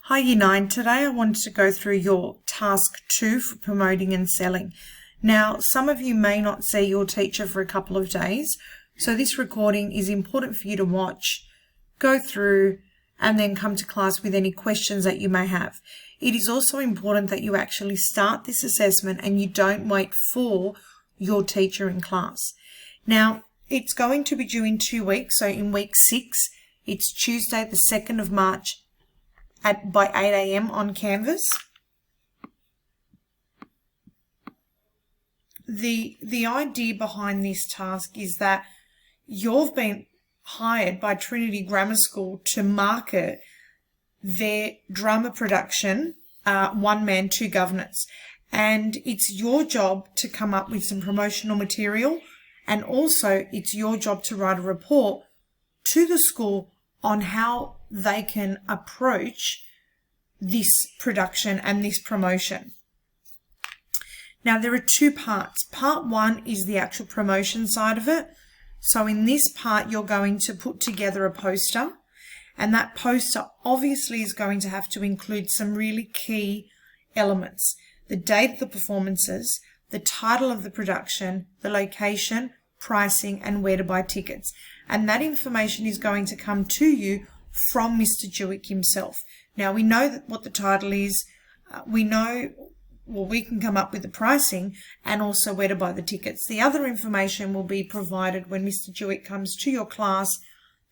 Hi Year 9, today I wanted to go through your task 2 for promoting and selling. Now, some of you may not see your teacher for a couple of days, so this recording is important for you to watch, go through, and then come to class with any questions that you may have. It is also important that you actually start this assessment and you don't wait for your teacher in class. Now, it's going to be due in 2 weeks, so in week 6, it's Tuesday the 2nd of March by 8 a.m. on Canvas. The idea behind this task is that you've been hired by Trinity Grammar School to market their drama production, One Man, Two Governors. And it's your job to come up with some promotional material, and also it's your job to write a report to the school on how they can approach this production and this promotion. Now, there are 2 parts. Part 1 is the actual promotion side of it. So in this part, you're going to put together a poster, and that poster obviously is going to have to include some really key elements: the date of the performances, the title of the production, the location, pricing, and where to buy tickets. And that information is going to come to you from Mr. Jewick himself. Now, we know that what the title is, we can come up with the pricing and also where to buy the tickets. The other information will be provided when Mr. Jewick comes to your class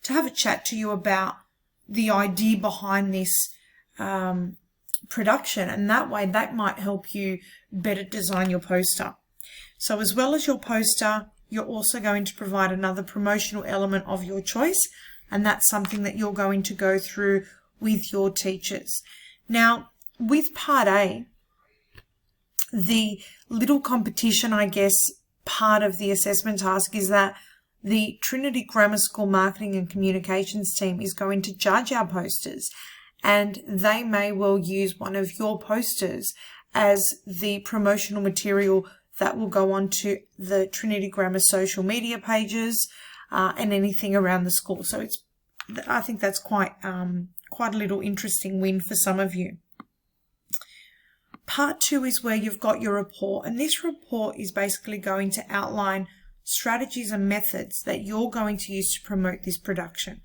to have a chat to you about the idea behind this production, and that way that might help you better design your poster. So as well as your poster, you're also going to provide another promotional element of your choice, and that's something that you're going to go through with your teachers. Now, with Part A, the little competition, I guess, part of the assessment task is that the Trinity Grammar School Marketing and Communications team is going to judge our posters, and they may well use one of your posters as the promotional material that will go on to the Trinity Grammar social media pages and anything around the school. So I think that's quite a little interesting win for some of you. Part 2 is where you've got your report, and this report is basically going to outline strategies and methods that you're going to use to promote this production.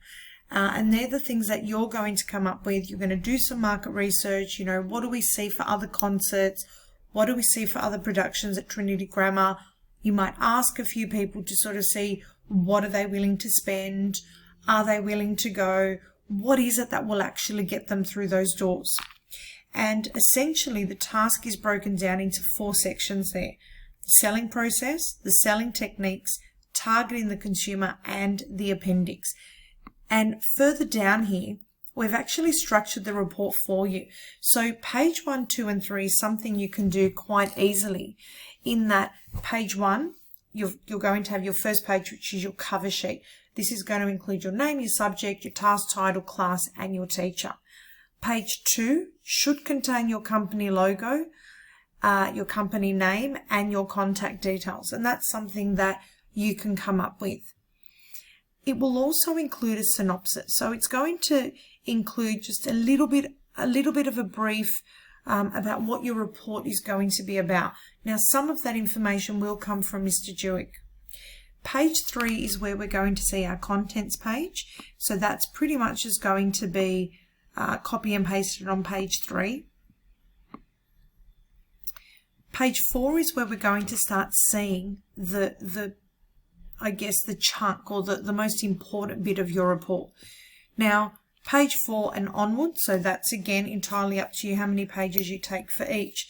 And they're the things that you're going to come up with. You're going to do some market research. What do we see for other concerts? What do we see for other productions at Trinity Grammar? You might ask a few people to sort of see what are they willing to spend? Are they willing to go? What is it that will actually get them through those doors? And essentially the task is broken down into 4 sections there: the selling process, the selling techniques, targeting the consumer, and the appendix. And further down here, we've actually structured the report for you. So page 1, 2, and 3 is something you can do quite easily, in that page 1, you're going to have your first page, which is your cover sheet. This is going to include your name, your subject, your task title, class, and your teacher. Page 2 should contain your company logo, your company name, and your contact details. And that's something that you can come up with. It will also include a synopsis. So it's going to include just a little bit of a brief about what your report is going to be about. Now, some of that information will come from Mr. Jewick. Page 3 is where we're going to see our contents page. So that's pretty much just going to be copy and pasted on page 3. Page 4 is where we're going to start seeing the chunk, or the most important bit of your report. Now, page 4 and onward, so that's again entirely up to you how many pages you take for each.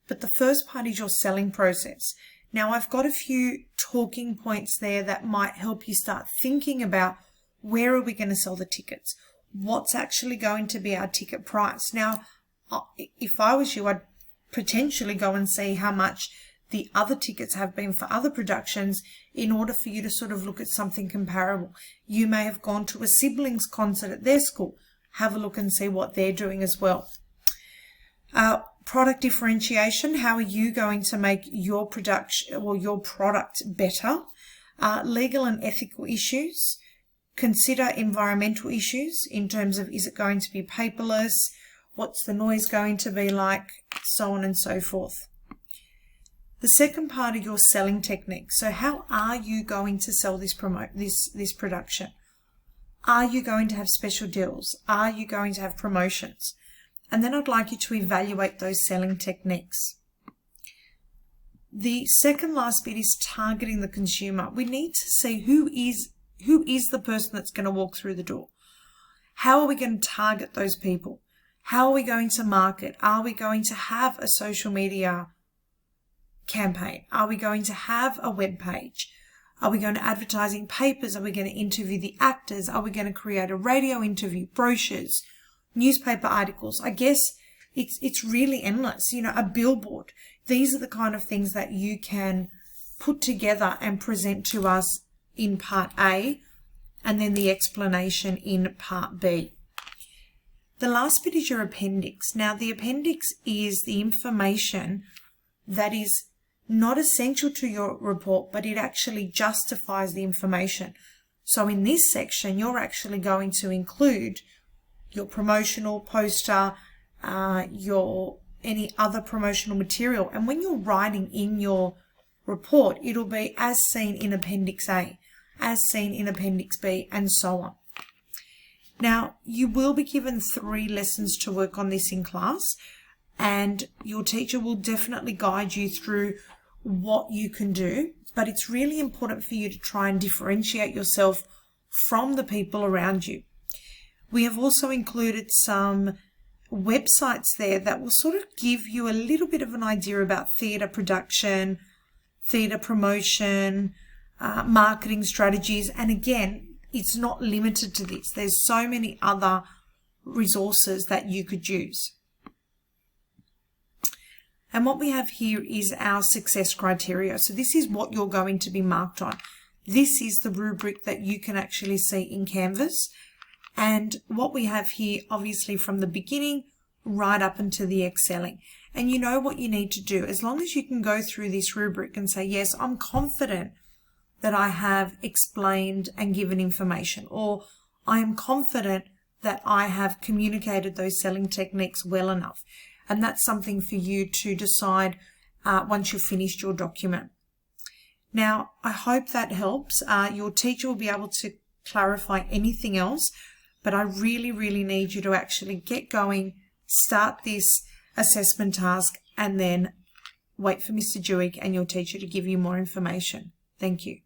But the first part is your selling process. Now, I've got a few talking points there that might help you start thinking about where are we going to sell the tickets? What's actually going to be our ticket price? Now, if I was you, I'd potentially go and see how much the other tickets have been for other productions in order for you to sort of look at something comparable. You may have gone to a siblings concert at their school. Have a look and see what they're doing as well. Product differentiation. How are you going to make your production or your product better? Legal and ethical issues. Consider environmental issues in terms of, is it going to be paperless, What's the noise going to be like? So on and so forth. The second part of your selling technique. So how are you going to sell this production? Are you going to have special deals? Are you going to have promotions? And then I'd like you to evaluate those selling techniques. The second last bit is targeting the consumer. We need to see who is the person that's going to walk through the door. How are we going to target those people? How are we going to market? Are we going to have a social media campaign? Are we going to have a web page? Are we going to advertise in papers? Are we going to interview the actors? Are we going to create a radio interview, brochures, newspaper articles? I guess it's really endless. You know, a billboard. These are the kind of things that you can put together and present to us in part A, and then the explanation in part B. The last bit is your appendix. Now, the appendix is the information that is not essential to your report, but it actually justifies the information. So in this section, you're actually going to include your promotional poster, any other promotional material. And when you're writing in your report, it'll be as seen in Appendix A, as seen in Appendix B, and so on. Now, you will be given 3 lessons to work on this in class, and your teacher will definitely guide you through what you can do, but it's really important for you to try and differentiate yourself from the people around you. We have also included some websites there that will sort of give you a little bit of an idea about theatre production, theatre promotion, marketing strategies, and again, it's not limited to this. There's so many other resources that you could use. And what we have here is our success criteria. So this is what you're going to be marked on. This is the rubric that you can actually see in Canvas. And what we have here, obviously from the beginning right up into the excelling. And you know what you need to do. As long as you can go through this rubric and say, yes, I'm confident that I have explained and given information, or I am confident that I have communicated those selling techniques well enough. And that's something for you to decide once you've finished your document. Now, I hope that helps. Your teacher will be able to clarify anything else, but I really, really need you to actually get going, start this assessment task, and then wait for Mr. Jewick and your teacher to give you more information. Thank you.